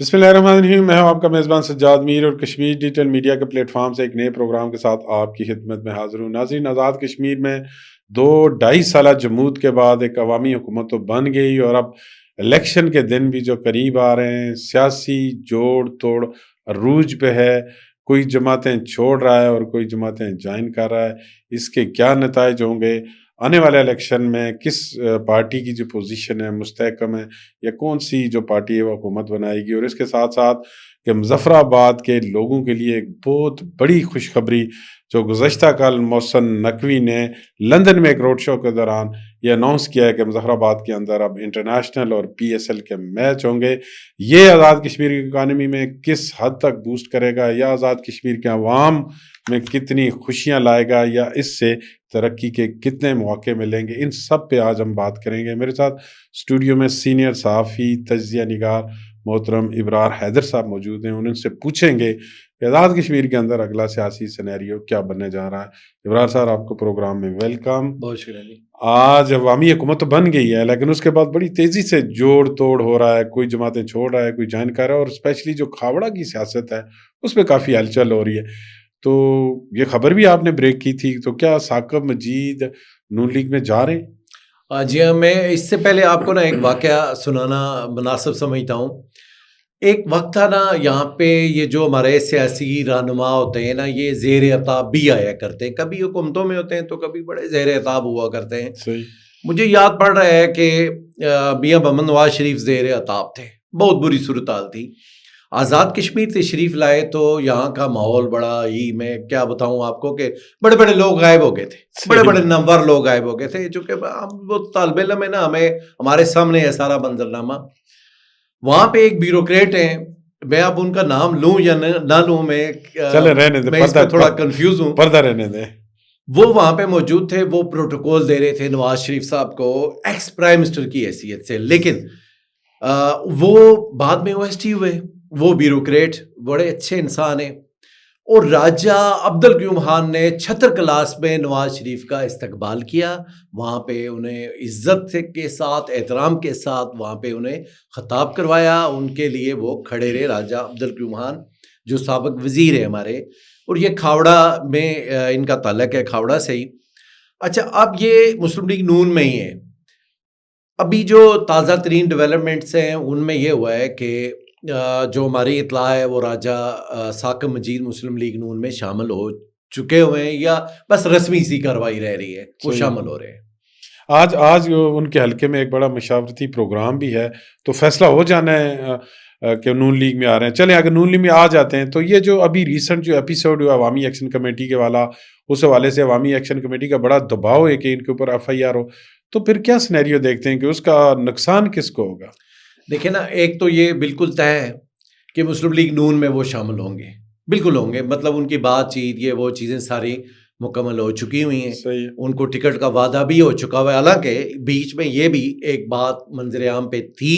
بسم اللہ الرحمن الرحیم، میں ہوں آپ کا میزبان سجاد میر اور کشمیر ڈیجیٹل میڈیا کے پلیٹ فارم سے ایک نئے پروگرام کے ساتھ آپ کی خدمت میں حاضر ہوں۔ ناظرین، آزاد کشمیر میں 2-2.5 سالہ جمود کے بعد ایک عوامی حکومت تو بن گئی، اور اب الیکشن کے دن بھی جو قریب آ رہے ہیں، سیاسی جوڑ توڑ عروج پہ ہے۔ کوئی جماعتیں چھوڑ رہا ہے اور کوئی جماعتیں جوائن کر رہا ہے۔ اس کے کیا نتائج ہوں گے؟ آنے والے الیکشن میں کس پارٹی کی جو پوزیشن ہے مستحکم ہے، یا کون سی جو پارٹی ہے وہ حکومت بنائے گی؟ اور اس کے ساتھ ساتھ کہ مظفر آباد کے لوگوں کے لیے ایک بہت بڑی خوشخبری جو گزشتہ کل محسن نقوی نے لندن میں ایک روڈ شو کے دوران یہ اناؤنس کیا ہے کہ مظفر آباد کے اندر اب انٹرنیشنل اور پی ایس ایل کے میچ ہوں گے۔ یہ آزاد کشمیر کی اکانومی میں کس حد تک بوسٹ کرے گا، یا آزاد کشمیر کے عوام میں کتنی خوشیاں لائے گا، یا اس سے ترقی کے کتنے مواقع ملیں گے؟ ان سب پہ آج ہم بات کریں گے۔ میرے ساتھ اسٹوڈیو میں سینئر صحافی تجزیہ نگار محترم ابرار حیدر صاحب موجود ہیں۔ ان سے پوچھیں گے کہ آزاد کشمیر کے اندر اگلا سیاسی سینیریو کیا بننے جا رہا ہے۔ ابرار صاحب، آپ کو پروگرام میں ویلکم۔ بہت شکریہ جی۔ آج عوامی حکومت تو بن گئی ہے، لیکن اس کے بعد بڑی تیزی سے جوڑ توڑ ہو رہا ہے، کوئی جماعتیں چھوڑ رہا ہے، کوئی جوائن کر رہا ہے، اور اسپیشلی جو کھاوڑا کی سیاست ہے اس پہ کافی ہلچل ہو رہی ہے۔ تو یہ خبر بھی آپ نے بریک کی تھی، تو کیا ثاقب مجید نون لیگ میں جا رہے ہیں؟ جی ہاں، میں اس سے پہلے آپ کو نا ایک واقعہ سنانا مناسب سمجھتا ہوں۔ ایک وقت تھا نا، یہاں پہ یہ جو ہمارے سیاسی رہنما ہوتے ہیں نا، یہ زیر عتاب بھی آیا کرتے ہیں، کبھی حکومتوں میں ہوتے ہیں تو کبھی بڑے زیر عتاب ہوا کرتے ہیں۔ صحیح۔ مجھے یاد پڑ رہا ہے کہ میاں محمد نواز شریف زیر عتاب تھے، بہت بری صورتحال تھی۔ آزاد کشمیر تشریف لائے تو یہاں کا ماحول بڑا ہی، میں کیا بتاؤں آپ کو، کہ بڑے بڑے لوگ غائب ہو گئے تھے، بڑے بڑے نمبر لوگ غائب ہو گئے تھے، چونکہ ہم وہ طالب علم ہے نا، ہمارے سامنے ہے سارا منظرنامہ۔ وہاں پہ ایک بیوروکریٹ ہیں، میں اب ان کا نام لوں یا نہ لوں، میں اس پہ تھوڑا کنفیوز ہوں، پردہ رہنے دیں۔ وہ وہاں پہ موجود تھے، وہ پروٹوکول دے رہے تھے نواز شریف صاحب کو ایکس پرائم منسٹر کی حیثیت سے، لیکن وہ بعد میں او ایس ٹی ہوئے۔ وہ بیوروکریٹ بڑے اچھے انسان ہیں، اور راجہ عبدالقیوم خان نے چھتر کلاس میں نواز شریف کا استقبال کیا، وہاں پہ انہیں عزت کے ساتھ، احترام کے ساتھ وہاں پہ انہیں خطاب کروایا، ان کے لیے وہ کھڑے رہے، راجہ عبدالقیوم خان جو سابق وزیر ہے ہمارے، اور یہ کھاوڑا میں ان کا تعلق ہے، کھاوڑا سے ہی۔ اچھا، اب یہ مسلم لیگ نون میں ہی ہے۔ ابھی جو تازہ ترین ڈیولپمنٹس ہیں ان میں یہ ہوا ہے کہ جو ہماری اطلاع ہے، وہ راجہ ثاقب مجید مسلم لیگ نون میں شامل ہو چکے ہوئے ہیں، یا بس رسمی سی کارروائی رہ رہی ہے، وہ شامل ہو رہے ہیں۔ آج ان کے حلقے میں ایک بڑا مشاورتی پروگرام بھی ہے، تو فیصلہ ہو جانا ہے کہ نون لیگ میں آ رہے ہیں۔ چلیں، اگر نون لیگ میں آ جاتے ہیں تو یہ جو ابھی ریسنٹ جو ایپیسوڈ ہوا عوامی ایکشن کمیٹی کے والا، اس حوالے سے عوامی ایکشن کمیٹی کا بڑا دباؤ ہے کہ ان کے اوپر ایف آئی آر ہو، تو پھر کیا سینیریو دیکھتے ہیں کہ اس کا نقصان کس کو ہوگا؟ دیکھیں نا، ایک تو یہ بالکل طے ہے کہ مسلم لیگ نون میں وہ شامل ہوں گے، بالکل ہوں گے، مطلب ان کی بات چیت، یہ وہ چیزیں ساری مکمل ہو چکی ہوئی ہیں۔ صحیح۔ ان کو ٹکٹ کا وعدہ بھی ہو چکا ہوا ہے، حالانکہ بیچ میں یہ بھی ایک بات منظر عام پہ تھی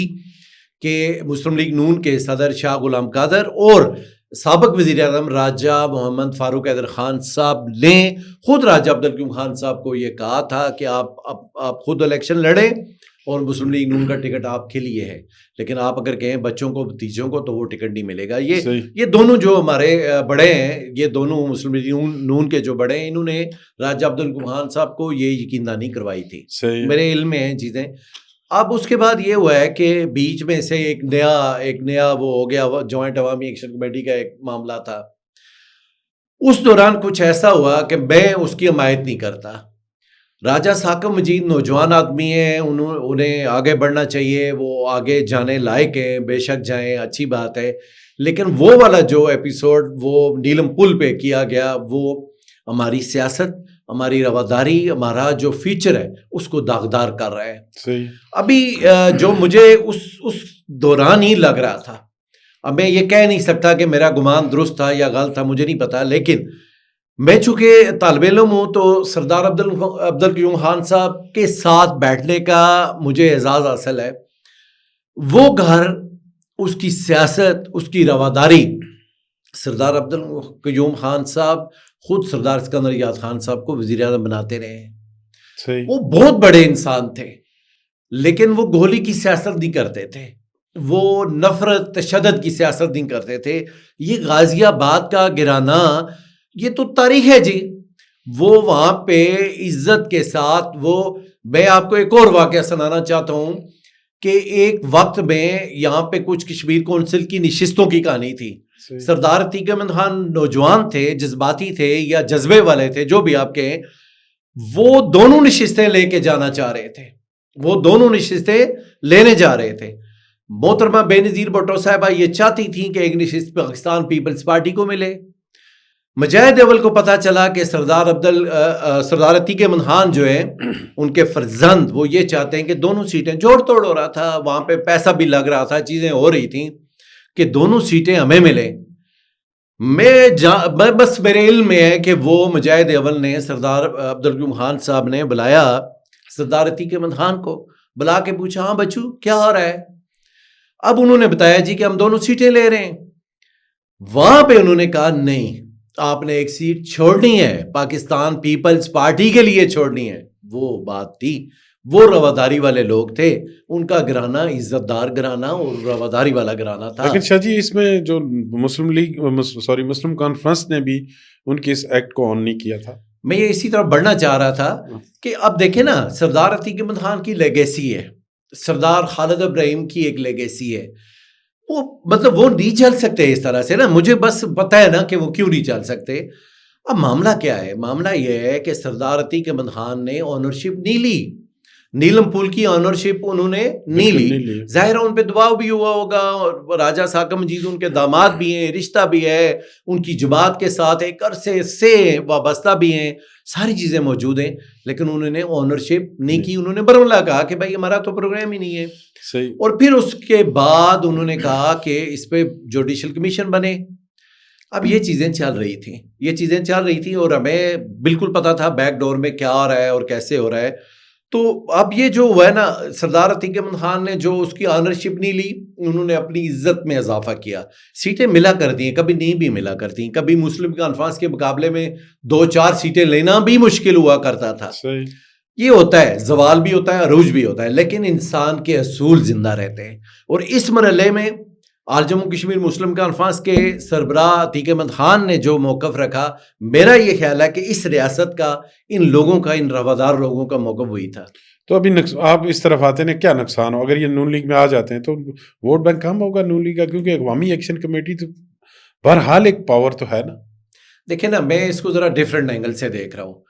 کہ مسلم لیگ نون کے صدر شاہ غلام قادر اور سابق وزیر اعظم راجہ محمد فاروق حیدر خان صاحب نے خود راجہ عبدالقیوم خان صاحب کو یہ کہا تھا کہ آپ خود الیکشن لڑیں، اور مسلم لیگ نون کا ٹکٹ آپ کے لیے ہے، لیکن آپ اگر کہیں بچوں کو، بھتیجوں کو، تو وہ ٹکٹ نہیں ملے گا۔ یہ دونوں جو ہمارے بڑے ہیں، یہ دونوں مسلم لیگ نون کے جو بڑے ہیں، انہوں نے راجہ عبدالقیوم خان صاحب کو یہ یقین دہانی کروائی تھی، میرے علم میں ہیں چیزیں۔ اب اس کے بعد یہ ہوا ہے کہ بیچ میں سے ایک نیا وہ ہو گیا، جوائنٹ عوامی ایکشن کمیٹی کا ایک معاملہ تھا، اس دوران کچھ ایسا ہوا کہ میں اس کی حمایت نہیں کرتا۔ راجہ ثاقب مجید نوجوان آدمی ہیں، انہیں آگے بڑھنا چاہیے، وہ آگے جانے لائق ہیں، بے شک جائیں، اچھی بات ہے، لیکن وہ والا جو ایپیسوڈ وہ نیلم پل پہ کیا گیا، وہ ہماری سیاست، ہماری رواداری، ہمارا جو فیوچر ہے اس کو داغدار کر رہا ہے۔ صحیح۔ ابھی جو مجھے اس دوران ہی لگ رہا تھا، اب میں یہ کہہ نہیں سکتا کہ میرا گمان درست تھا یا غلط تھا، مجھے نہیں پتا، لیکن میں چونکہ طالب علم ہوں تو سردار عبدالقیوم خان صاحب کے ساتھ بیٹھنے کا مجھے اعزاز حاصل ہے۔ وہ گھر، اس کی سیاست، اس کی رواداری، سردار عبدالقیوم خان صاحب خود سردار سکندر یاد خان صاحب کو وزیر اعظم بناتے رہے ہیں۔ وہ بہت بڑے انسان تھے، لیکن وہ گولی کی سیاست نہیں کرتے تھے، وہ نفرت تشدد کی سیاست نہیں کرتے تھے. یہ غازی آباد کا گرانا یہ تو تاریخ ہے جی. وہ وہاں پہ عزت کے ساتھ میں آپ کو ایک اور واقعہ سنانا چاہتا ہوں کہ ایک وقت میں یہاں پہ کچھ کشمیر کونسل کی نشستوں کی کہانی تھی. سردار عتیق احمد خان نوجوان تھے, جذباتی تھے یا جذبے والے تھے, جو بھی آپ کہیں, وہ دونوں نشستیں لے کے جانا چاہ رہے تھے, وہ دونوں نشستیں لینے جا رہے تھے. محترمہ بے نظیر بھٹو صاحبہ یہ چاہتی تھیں کہ ایک نشست پاکستان پیپلز پارٹی کو ملے. مجاہد اول کو پتا چلا کہ سردار عتیق احمد خان جو ہے ان کے فرزند وہ یہ چاہتے ہیں کہ دونوں سیٹیں, جوڑ توڑ ہو رہا تھا وہاں پہ, پیسہ بھی لگ رہا تھا, چیزیں ہو رہی تھیں کہ دونوں سیٹیں ہمیں ملیں. بس میرے علم میں ہے کہ وہ مجاہد اول نے سردار عبدالقیوم خان صاحب نے بلایا سردار عتیق احمد خان کو, بلا کے پوچھا ہاں بچو کیا ہو رہا ہے. اب انہوں نے بتایا جی کہ ہم دونوں سیٹیں لے رہے ہیں. وہاں پہ انہوں نے کہا نہیں, آپ نے ایک سیٹ چھوڑنی ہے, پاکستان پیپلز پارٹی کے لیے چھوڑنی ہے. وہ بات تھی, وہ رواداری والے لوگ تھے, ان کا گھرانہ عزت دار گھرانہ اور رواداری والا گھرانہ تھا. لیکن شاہ جی اس میں جو مسلم کانفرنس نے بھی ان کے اس ایکٹ کو آن نہیں کیا تھا. میں یہ اسی طرح بڑھنا چاہ رہا تھا کہ اب دیکھیں نا, سردار عتیق احمد خان کی لیگیسی ہے, سردار خالد ابراہیم کی ایک لیگیسی ہے, وہ مطلب وہ نہیں چل سکتے اس طرح سے نا. مجھے بس پتا ہے نا کہ وہ کیوں نہیں چل سکتے. اب معاملہ کیا ہے, معاملہ یہ ہے کہ سردار عتیق احمد خان نے آنرشپ نہیں لی, نیلم پول کی آنرشپ انہوں نے نہیں لی. ظاہر ان پہ دباؤ بھی ہوا ہوگا, راجہ ساکم مجید ان کے داماد بھی ہیں, رشتہ بھی ہے, ان کی جماعت کے ساتھ ایک عرصے سے وابستہ بھی ہیں, ساری چیزیں موجود ہیں, لیکن انہوں نے آنرشپ نہیں کی. انہوں نے برملا کہا کہ بھائی ہمارا تو پروگرام ہی نہیں ہے. صحیح. اور پھر اس کے بعد انہوں نے کہا کہ اس پہ جوڈیشل کمیشن بنے. اب یہ چیزیں چل رہی تھیں اور ہمیں بالکل پتا تھا بیک ڈور میں کیا ہو رہا ہے اور کیسے ہو رہا ہے. تو اب یہ جو ہوا ہے نا, سردار عتیق احمد خان نے جو اس کی آنرشپ نہیں لی, انہوں نے اپنی عزت میں اضافہ کیا. سیٹیں ملا کرتی ہیں, کبھی نہیں بھی ملا کرتی ہیں, کبھی مسلم کانفرنس کے مقابلے میں 2-4 سیٹیں لینا بھی مشکل ہوا کرتا تھا. یہ ہوتا ہے, زوال بھی ہوتا ہے, عروج بھی ہوتا ہے, لیکن انسان کے اصول زندہ رہتے ہیں. اور اس مرحلے میں آل جموں کشمیر مسلم کانفرنس کے سربراہ عتیق احمد خان نے جو موقف رکھا, میرا یہ خیال ہے کہ اس ریاست کا, ان لوگوں کا, ان روادار لوگوں کا موقف وہی تھا. تو ابھی آپ اس طرف آتے ہیں, کیا نقصان ہو اگر یہ نون لیگ میں آ جاتے ہیں؟ تو ووٹ بینک کم ہوگا نون لیگ کا, کیونکہ عوامی ایکشن کمیٹی تو بہرحال ایک پاور تو ہے نا. دیکھیں نا, میں اس کو ذرا ڈیفرنٹ اینگل سے دیکھ رہا ہوں.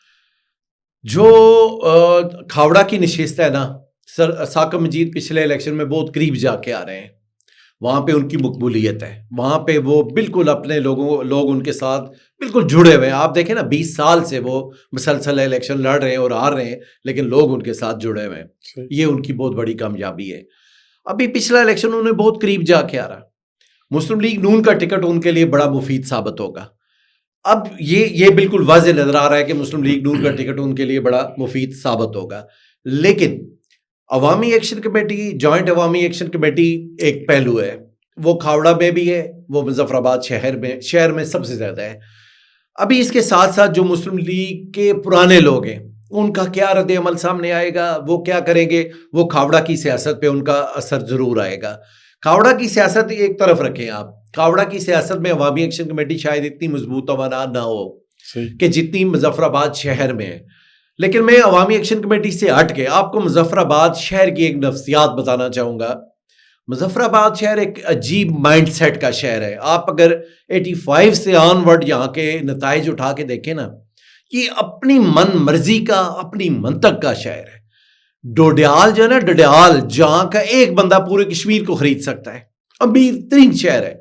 جو کھاوڑا کی نشست ہے نا, ساکم مجید پچھلے الیکشن میں بہت قریب جا کے آ رہے ہیں, وہاں پہ ان کی مقبولیت ہے, وہاں پہ وہ بالکل اپنے لوگ ان کے ساتھ بالکل جڑے ہوئے ہیں. آپ دیکھیں نا 20 سال سے وہ مسلسل الیکشن لڑ رہے ہیں اور ہار رہے ہیں, لیکن لوگ ان کے ساتھ جڑے ہوئے ہیں. یہ ان کی بہت بڑی کامیابی ہے. ابھی پچھلا الیکشن انہیں بہت قریب جا کے آ رہا. مسلم لیگ نون کا ٹکٹ ان کے لیے بڑا مفید ثابت ہوگا. اب یہ بالکل واضح نظر آ رہا ہے کہ مسلم لیگ نون کا ٹکٹ ان کے لیے بڑا مفید ثابت ہوگا. لیکن عوامی ایکشن کمیٹی, جوائنٹ عوامی ایکشن کمیٹی ایک پہلو ہے, وہ کھاوڑا میں بھی ہے, وہ مظفر آباد شہر میں سب سے زیادہ ہے. ابھی اس کے ساتھ ساتھ جو مسلم لیگ کے پرانے لوگ ہیں, ان کا کیا رد عمل سامنے آئے گا, وہ کیا کریں گے, وہ کھاوڑا کی سیاست پہ ان کا اثر ضرور آئے گا. کھاوڑا کی سیاست ایک طرف رکھیں آپ, کھاوڑا کی سیاست میں عوامی ایکشن کمیٹی شاید اتنی مضبوط توانائی نہ ہو کہ جتنی مظفر آباد شہر میں ہے. لیکن میں عوامی ایکشن کمیٹی سے ہٹ کے آپ کو مظفر آباد شہر کی ایک نفسیات بتانا چاہوں گا. مظفر آباد شہر ایک عجیب مائنڈ سیٹ کا شہر ہے. آپ اگر 85 سے آن ورڈ یہاں کے نتائج اٹھا کے دیکھیں نا, یہ اپنی من مرضی کا, اپنی منطق کا شہر ہے. ڈوڈیال جو ہے نا, ڈڈیال, جہاں کا ایک بندہ پورے کشمیر کو خرید سکتا ہے, امیر ترین شہر ہے.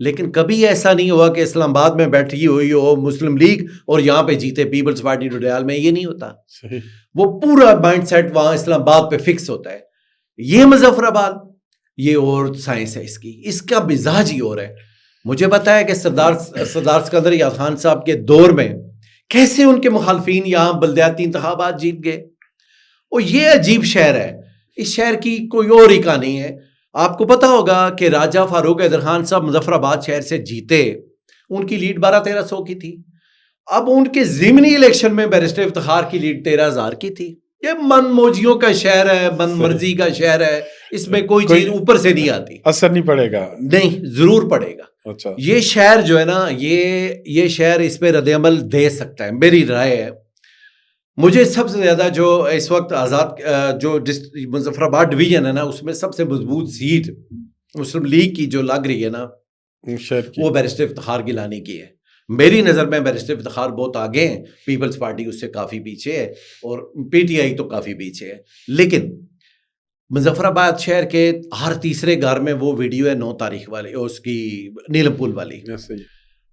لیکن کبھی ایسا نہیں ہوا کہ اسلام آباد میں بیٹھی ہوئی ہو مسلم لیگ اور یہاں پہ جیتے پیپلز پارٹی ڈوڈیال میں. یہ نہیں ہوتا. وہ پورا مائنڈ سیٹ وہاں اسلام آباد پہ فکس ہوتا ہے. یہ مظفر آباد, یہ اور سائنس ہے اس کا مزاج ہی اور ہے. مجھے پتا ہے کہ سردار سکندر یاد خان صاحب کے دور میں کیسے ان کے مخالفین یہاں بلدیاتی انتخابات جیت گئے. اور یہ عجیب شہر ہے, اس شہر کی کوئی اور ہی کہانی ہے. آپ کو پتا ہوگا کہ راجہ فاروق حیدر خان صاحب مظفر آباد شہر سے جیتے, ان کی لیڈ 1200-1300 کی تھی. اب ان کے ضمنی الیکشن میں بیرسٹر افتخار کی لیڈ 13,000 کی تھی. یہ من موجیوں کا شہر ہے, من مرضی کا شہر ہے, اس میں کوئی چیز اوپر سے نہیں آتی. اثر نہیں پڑے گا. نہیں, ضرور پڑے گا. اچھا, یہ شہر جو ہے نا, یہ شہر اس پہ رد عمل دے سکتا ہے, میری رائے ہے. مجھے سب سے زیادہ جو اس وقت آزاد جو مظفر آباد ڈویژن ہے نا, اس میں سب سے مضبوط سیٹ مسلم لیگ کی جو لگ رہی ہے نا, وہ بیرسٹر افتخار گیلانی کی ہے. میری نظر میں بیرسٹر افتخار بہت آگے ہیں, پیپلز پارٹی اس سے کافی پیچھے ہے, اور پی ٹی آئی تو کافی پیچھے ہے. لیکن مظفر آباد شہر کے ہر تیسرے گھر میں وہ ویڈیو ہے 9 تاریخ والی, اس کی نیلم پول والی.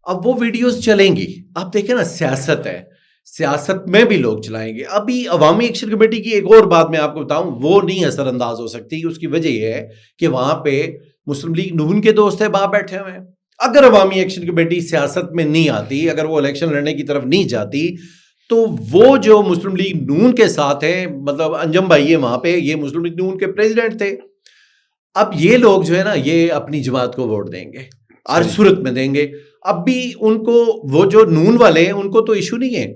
اب وہ ویڈیوز چلیں گی. آپ دیکھیں نا, سیاست ہے, سیاست میں بھی لوگ چلائیں گے. ابھی عوامی ایکشن کمیٹی کی ایک اور بات میں آپ کو بتاؤں, وہ نہیں اثر انداز ہو سکتی. اس کی وجہ یہ ہے کہ وہاں پہ مسلم لیگ نون کے دوست ہیں باہر بیٹھے ہوئے ہیں. اگر عوامی ایکشن کمیٹی سیاست میں نہیں آتی, اگر وہ الیکشن لڑنے کی طرف نہیں جاتی, تو وہ جو مسلم لیگ نون کے ساتھ ہیں, مطلب انجم بھائی ہے وہاں پہ, یہ مسلم لیگ نون کے پریزیڈنٹ تھے. اب یہ لوگ جو ہے نا, یہ اپنی جماعت کو ووٹ دیں گے, ہر صورت میں دیں گے. اب بھی ان کو, وہ جو نون والے ہیں, ان کو تو ایشو نہیں ہے.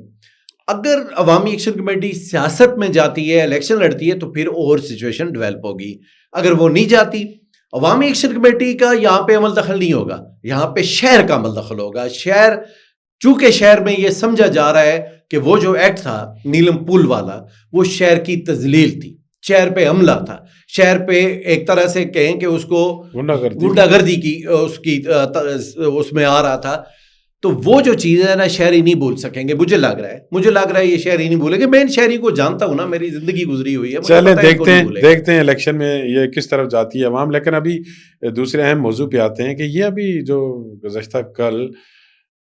اگر عوامی ایکشن کمیٹی سیاست میں جاتی ہے, الیکشن لڑتی ہے, تو پھر اور سچویشن ڈیولپ ہوگی. اگر وہ نہیں جاتی, عوامی ایکشن کمیٹی کا یہاں پہ عمل دخل نہیں ہوگا, یہاں پہ شہر کا عمل دخل ہوگا. شہر, چونکہ شہر میں یہ سمجھا جا رہا ہے کہ وہ جو ایکٹ تھا نیلم پول والا, وہ شہر کی تذلیل تھی, شہر پہ حملہ تھا, شہر پہ ایک طرح سے کہیں کہ اس کو غنڈہ گردی کی اس میں آ رہا تھا. تو وہ جو چیزیں ہیں نا, شہری نہیں بھول سکیں گے. مجھے لگ رہا ہے یہ شہری نہیں بھولیں گے. میں ان شہری کو جانتا ہوں نا, میری زندگی گزری ہوئی ہے. چلیں دیکھتے ہیں الیکشن میں یہ کس طرف جاتی ہے عوام. لیکن ابھی دوسرے اہم موضوع پہ آتے ہیں کہ یہ ابھی جو گزشتہ کل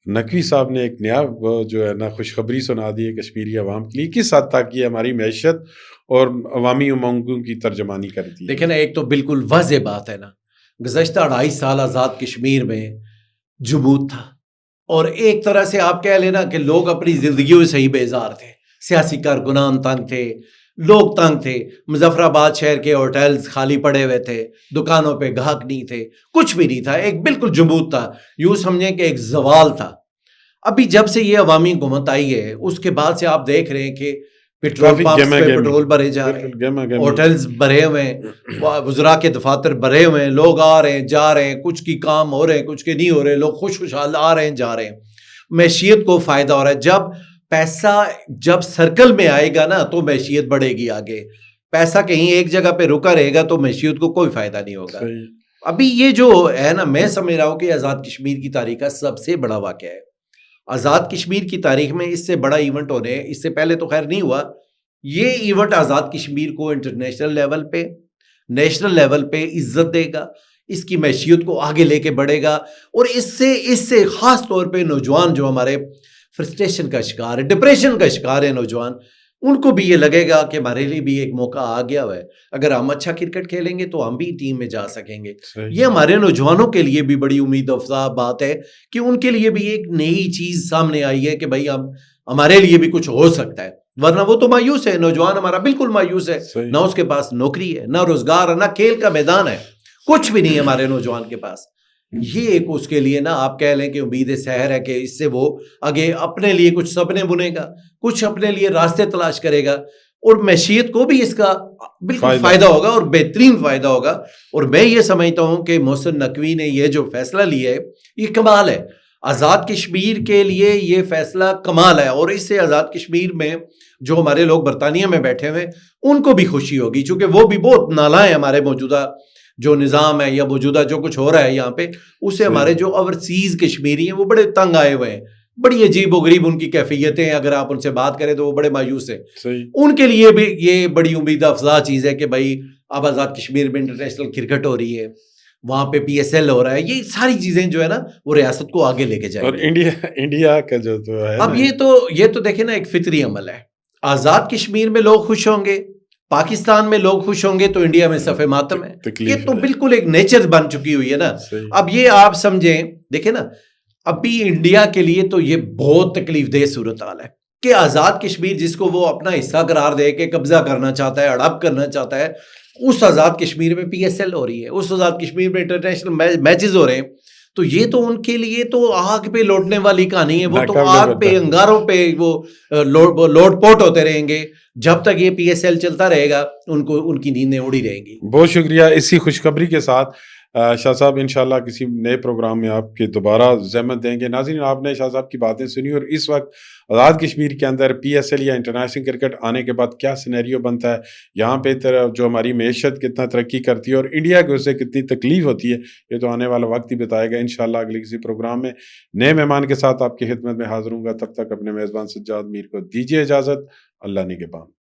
نقوی صاحب نے ایک نیا جو ہے نا خوشخبری سنا دی ہے کشمیری عوام کے لیے, کس حد تک یہ ہماری معیشت اور عوامی امنگوں کی ترجمانی کرتی ہے. دیکھیں نا, ایک تو بالکل واضح بات ہے نا, گزشتہ 2.5 سال آزاد کشمیر میں جمود تھا, اور ایک طرح سے آپ کہہ لینا کہ لوگ اپنی زندگیوں سے ہی بیزار تھے. سیاسی کارکنان تنگ تھے, لوگ تنگ تھے. مظفر آباد شہر کے ہوٹلز خالی پڑے ہوئے تھے, دکانوں پہ گاہک نہیں تھے, کچھ بھی نہیں تھا, ایک بالکل جمود تھا. یوں سمجھیں کہ ایک زوال تھا. ابھی جب سے یہ عوامی حکومت آئی ہے, اس کے بعد سے آپ دیکھ رہے ہیں کہ پیٹرول پمپس پہ پیٹرول بھرے جا رہے ہیں, ہوٹلز بھرے ہوئے ہیں, وزراء کے دفاتر بھرے ہوئے ہیں, لوگ آ رہے ہیں جا رہے ہیں, کچھ کی کام ہو رہے ہیں, کچھ کے نہیں ہو رہے, لوگ خوشحال آ رہے ہیں جا رہے ہیں. معیشت کو فائدہ ہو رہا ہے. جب پیسہ جب سرکل میں آئے گا نا, تو معیشت بڑھے گی آگے. پیسہ کہیں ایک جگہ پہ رکا رہے گا تو معیشت کو کوئی فائدہ نہیں ہوگا. ابھی یہ جو ہے نا, میں سمجھ رہا ہوں کہ آزاد کشمیر کی تاریخ کا سب سے بڑا واقعہ ہے. آزاد کشمیر کی تاریخ میں اس سے بڑا ایونٹ ہونے, اس سے پہلے تو خیر نہیں ہوا. یہ ایونٹ آزاد کشمیر کو انٹرنیشنل لیول پہ, نیشنل لیول پہ عزت دے گا, اس کی معیشت کو آگے لے کے بڑھے گا. اور اس سے خاص طور پہ نوجوان جو ہمارے فرسٹریشن کا شکار ہے, ڈپریشن کا شکار ہے نوجوان, ان کو بھی یہ لگے گا کہ ہمارے لیے بھی ایک موقع آ گیا ہوا ہے. اگر ہم اچھا کرکٹ کھیلیں گے تو ہم بھی ٹیم میں جا سکیں گے. یہ ہمارے نوجوانوں کے لیے بھی بڑی امید افزا بات ہے کہ ان کے لیے بھی ایک نئی چیز سامنے آئی ہے کہ بھائی ہمارے لیے بھی کچھ ہو سکتا ہے. ورنہ وہ تو مایوس ہے, نوجوان ہمارا بالکل مایوس ہے. نہ اس کے پاس نوکری ہے, نہ روزگار ہے, نہ کھیل کا میدان ہے, کچھ بھی نہیں ہے ہمارے نوجوان کے پاس. یہ ایک اس کے لیے نا آپ کہہ لیں کہ امید سحر ہے کہ اس سے وہ آگے اپنے لیے کچھ سپنے بنے گا, کچھ اپنے لیے راستے تلاش کرے گا, اور معیشت کو بھی اس کا بالکل فائدہ ہوگا, اور بہترین فائدہ ہوگا. اور میں یہ سمجھتا ہوں کہ محسن نقوی نے یہ جو فیصلہ لیا ہے یہ کمال ہے. آزاد کشمیر کے لیے یہ فیصلہ کمال ہے, اور اس سے آزاد کشمیر میں جو ہمارے لوگ برطانیہ میں بیٹھے ہوئے ان کو بھی خوشی ہوگی, چونکہ وہ بھی بہت نالاں ہیں موجودہ موجودہ جو نظام ہے یا موجودہ جو کچھ ہو رہا ہے یہاں پہ, اس سے ہمارے جو اوورسیز کشمیری ہیں وہ بڑے تنگ آئے ہوئے ہیں, بڑی عجیب و غریب ان کی کیفیتیں ہیں. اگر آپ ان سے بات کریں تو وہ بڑے مایوس ہیں. ان کے لیے بھی یہ بڑی امید افزا چیز ہے کہ بھائی اب آزاد کشمیر میں انٹرنیشنل کرکٹ ہو رہی ہے, وہاں پہ PSL ہو رہا ہے, یہ ساری چیزیں جو ہے نا وہ ریاست کو آگے لے کے جائیں. اور انڈیا کا جو ہے اب یہ تو دیکھیں نا ایک فطری عمل ہے. آزاد کشمیر میں لوگ خوش ہوں گے, پاکستان میں لوگ خوش ہوں گے, تو انڈیا میں صف ماتم ہے. یہ تو بالکل ایک نیچر بن چکی ہوئی ہے نا. اب یہ آپ سمجھیں, دیکھیں نا, ابھی انڈیا کے لیے تو یہ بہت تکلیف دہ صورتحال ہے کہ آزاد کشمیر جس کو وہ اپنا حصہ قرار دے کے قبضہ کرنا چاہتا ہے, ہڑپ کرنا چاہتا ہے, اس آزاد کشمیر میں PSL ہو رہی ہے, اس آزاد کشمیر میں انٹرنیشنل میچز ہو رہے ہیں. تو یہ تو ان کے لیے تو آگ پہ لوٹنے والی کہانی ہے، وہ تو ناقابل آگ پہ برداشت۔ انگاروں پہ وہ لوٹ پوٹ ہوتے رہیں گے جب تک یہ پی ایس ایل چلتا رہے گا، ان کی نیندیں اڑی رہیں گی۔ بہت شکریہ۔ اسی خوشخبری کے ساتھ شاہ صاحب انشاءاللہ کسی نئے پروگرام میں آپ کے دوبارہ زحمت دیں گے۔ ناظرین، آپ نے شاہ صاحب کی باتیں سنی، اور اس وقت آزاد کشمیر کے اندر پی ایس ایل یا انٹرنیشنل کرکٹ آنے کے بعد کیا سینیریو بنتا ہے، یہاں پہ جو ہماری معیشت کتنا ترقی کرتی ہے اور انڈیا کو اس سے کتنی تکلیف ہوتی ہے، یہ تو آنے والا وقت ہی بتائے گا۔ انشاءاللہ اگلے کسی پروگرام میں نئے مہمان کے ساتھ آپ کی خدمت میں حاضر ہوں گا۔ تب تک اپنے میزبان سجاد میر کو دیجیے اجازت۔ اللہ نگہبان۔